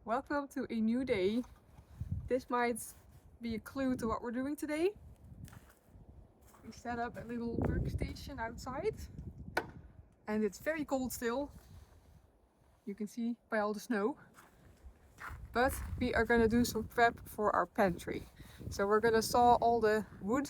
Welcome to a new day. This might be a clue to what we're doing today. We set up a little workstation outside and it's very cold still. You can see by all the snow. But we are gonna do some prep for our pantry. So we're gonna saw all the wood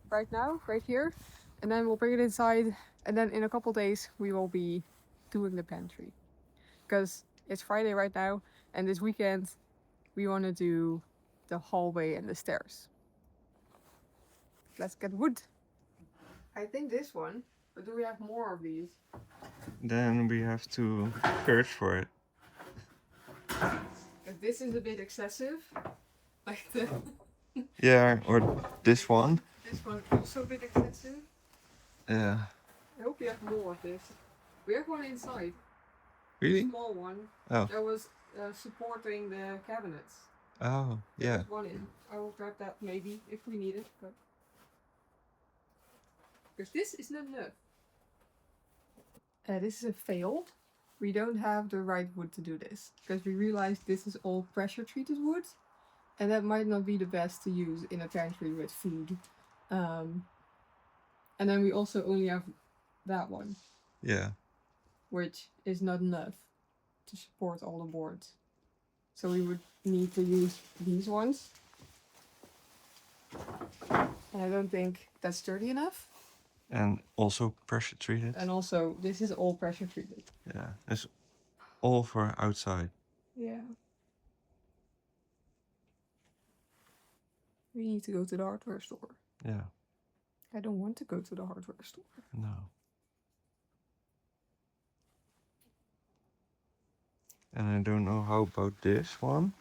right now, right here, and then we'll bring it inside, and then in a couple days we will be doing the pantry. Because it's Friday right now, and this weekend we want to do the hallway and the stairs. Let's get wood. I think this one, but do we have more of these? Then we have to search for it. If this is a bit excessive, like the Yeah, or this one. this one also a bit excessive. Yeah. I hope we have more of this. We have one inside. Really? A small one. Oh. That was supporting the cabinets. Oh, yeah. There's one in. I will grab that maybe if we need it, but because this is not enough. This is a fail. We don't have the right wood to do this because we realized this is all pressure treated wood, and that might not be the best to use in a pantry with food. And then we also only have that one. Yeah. Which is not enough to support all the boards. So we would need to use these ones. And I don't think that's sturdy enough. And also pressure treated. And also, this is all pressure treated. Yeah, it's all for outside. Yeah. We need to go to the hardware store. Yeah. I don't want to go to the hardware store. No. And I don't know how about this one,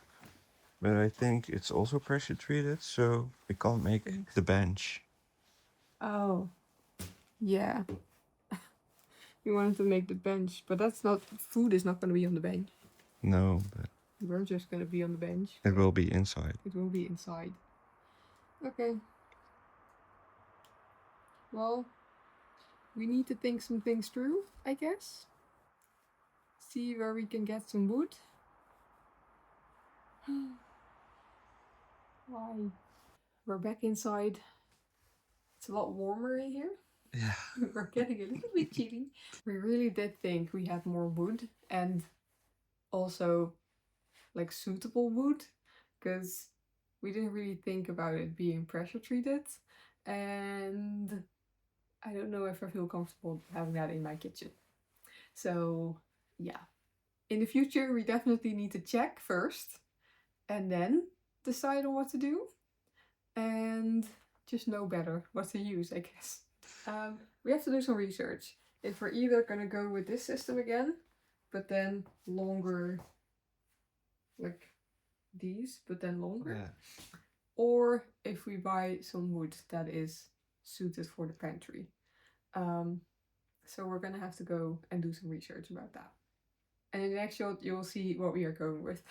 but I think it's also pressure treated, so we can't make the bench. Oh. Yeah. We wanted to make the bench, but that's not, food is not going to be on the bench. No, but We're just going to be on the bench. it will be inside. It will be inside. Okay. Well, we need to think some things through, I guess. See where we can get some wood. Why? We're back inside. It's a lot warmer in here. Yeah. We're getting a little bit chilly. We really did think we had more wood and also like suitable wood because we didn't really think about it being pressure treated, and I don't know if I feel comfortable having that in my kitchen. So yeah, in the future we definitely need to check first and then decide on what to do and just know better what to use, I guess. We have to do some research. If we're either gonna go with this system again, but then longer, like these, but then longer, Yeah. or if we buy some wood that is suited for the pantry. So we're gonna have to go and do some research about that. And in the next shot, you will see what we are going with.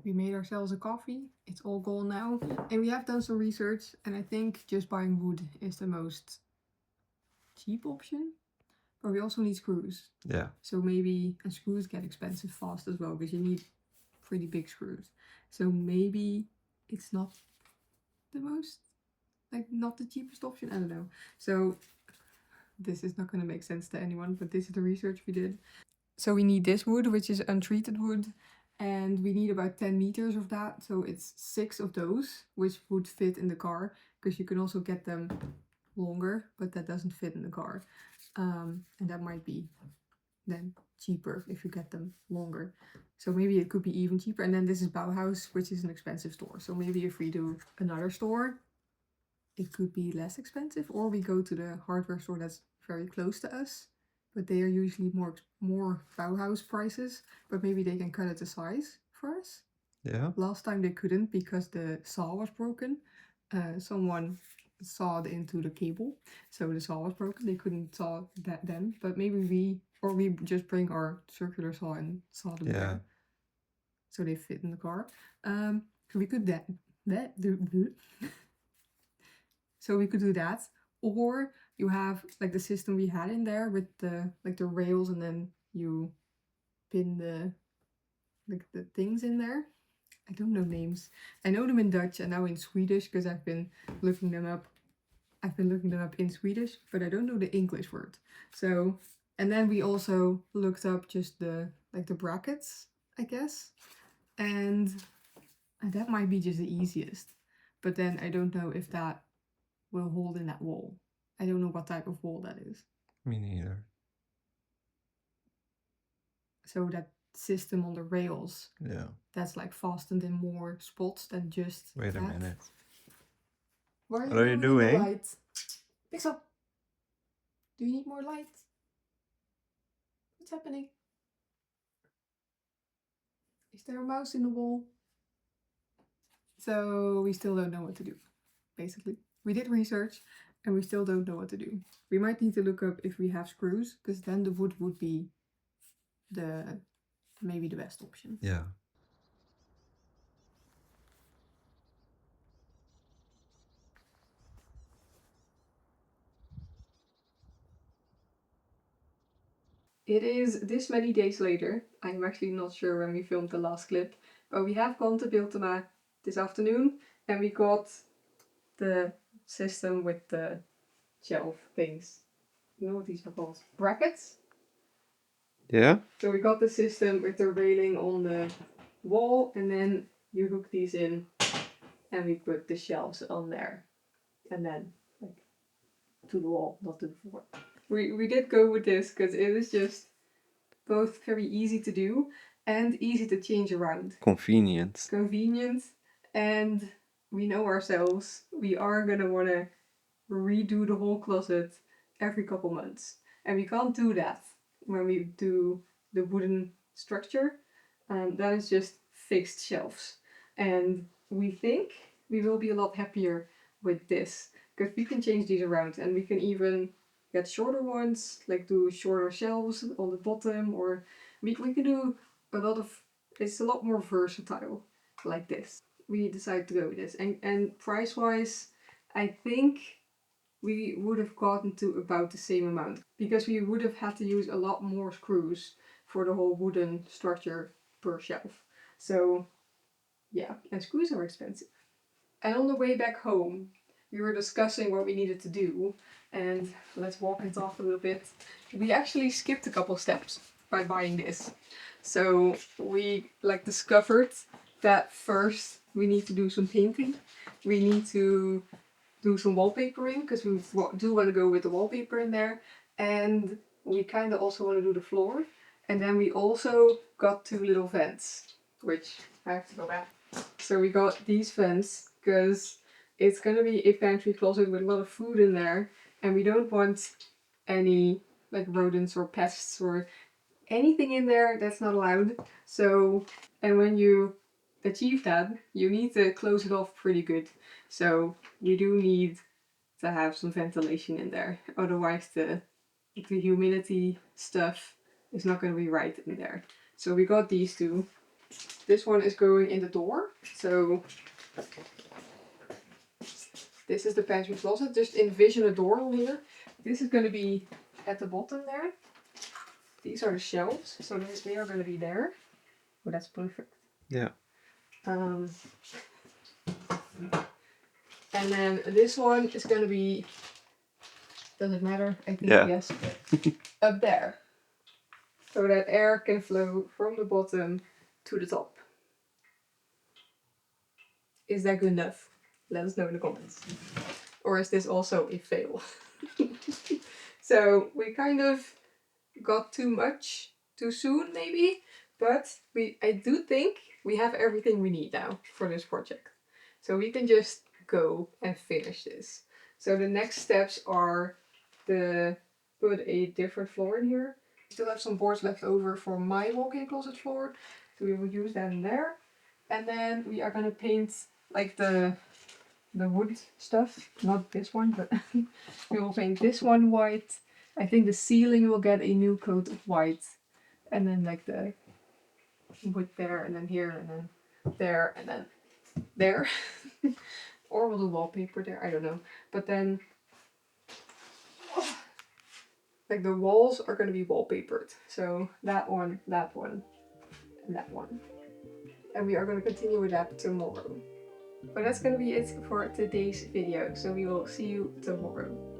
We made ourselves a coffee. It's all gone now. And we have done some research, and I think just buying wood is the most cheap option. But we also need screws. Yeah. So maybe, and screws get expensive fast as well because you need pretty big screws. So maybe it's not the most, like not the cheapest option. I don't know. So this is not going to make sense to anyone, but this is the research we did. So we need this wood, which is untreated wood, and we need about 10 meters of that. So it's 6 of those, which would fit in the car, because you can also get them longer, but that doesn't fit in the car. And that might be then cheaper if you get them longer. So maybe it could be even cheaper. And then this is Bauhaus, which is an expensive store. So maybe if we do another store, it could be less expensive, or we go to the hardware store that's very close to us, but they are usually more Bauhaus prices, but maybe they can cut it to size for us. Yeah. Last time they couldn't because the saw was broken. Someone sawed into the cable, so the saw was broken. They couldn't saw that then, but maybe we just bring our circular saw and saw them there, so they fit in the car. So we could so we could do that, or you have like the system we had in there with the like the rails, and then you pin the like the things in there. I don't know names. I know them in Dutch and now in Swedish because I've been looking them up. I've been looking them up in Swedish, but I don't know the English word. So, and then we also looked up just the brackets, I guess, and that might be just the easiest. But then I don't know if that will hold in that wall. I don't know what type of wall that is. Me neither. So that system on the rails, Yeah. that's like fastened in more spots than just Wait a that. minute. What What are you doing? The light? Fix up. Do you need more light? What's happening? Is there a mouse in the wall? So we still don't know what to do, basically. We did research and we still don't know what to do. We might need to look up if we have screws, because then the wood would be maybe the best option. Yeah. It is this many days later. I'm actually not sure when we filmed the last clip, but we have gone to Biltema this afternoon and we got the system with the shelf things. You know what these are called? Brackets? Yeah? So we got the system with the railing on the wall and then you hook these in and we put the shelves on there. And then like to the wall, not to the floor. We did go with this because it is just both very easy to do and easy to change around. Convenient. Convenient, and we know ourselves, we are gonna wanna redo the whole closet every couple months. And we can't do that when we do the wooden structure. That is just fixed shelves. And we think we will be a lot happier with this because we can change these around and we can even get shorter ones, like do shorter shelves on the bottom, or we can do a lot of, it's a lot more versatile like this. We decided to go with this. And price wise, I think we would have gotten to about the same amount because we would have had to use a lot more screws for the whole wooden structure per shelf. So yeah, and screws are expensive. And on the way back home, we were discussing what we needed to do, and let's walk and talk a little bit. We actually skipped a couple steps by buying this. So we discovered that first we need to do some painting. We need to do some wallpapering because we do want to go with the wallpaper in there, and we kind of also want to do the floor. And then we also got 2 little vents, which I have to go back. So we got these vents because it's gonna be a pantry closet with a lot of food in there, and we don't want any like rodents or pests or anything in there that's not allowed. So, and when you achieve that, you need to close it off pretty good. So you do need to have some ventilation in there. Otherwise the humidity stuff is not going to be right in there. So we got these 2. This one is going in the door. So this is the pantry closet. Just envision a door on here. This is going to be at the bottom there. These are the shelves, so they are going to be there. Oh, that's perfect. Yeah. And then this one is going to be, does it matter? I think Yeah. yes. Up there. So that air can flow from the bottom to the top. Is that good enough? Let us know in the comments. Or is this also a fail? So we kind of got too much too soon maybe, but I do think we have everything we need now for this project. So we can just go and finish this. So the next steps are to put a different floor in here. Still have some boards left over for my walk-in closet floor, so we will use that in there. And then we are gonna paint like the wood stuff, not this one, but we will paint this one white. I think the ceiling will get a new coat of white, and then like the wood there, and then here, and then there, and then there. Or we'll do wallpaper there, I don't know. But then like the walls are going to be wallpapered. So that one, and that one. And we are going to continue with that tomorrow. But that's going to be it for today's video. So we will see you tomorrow.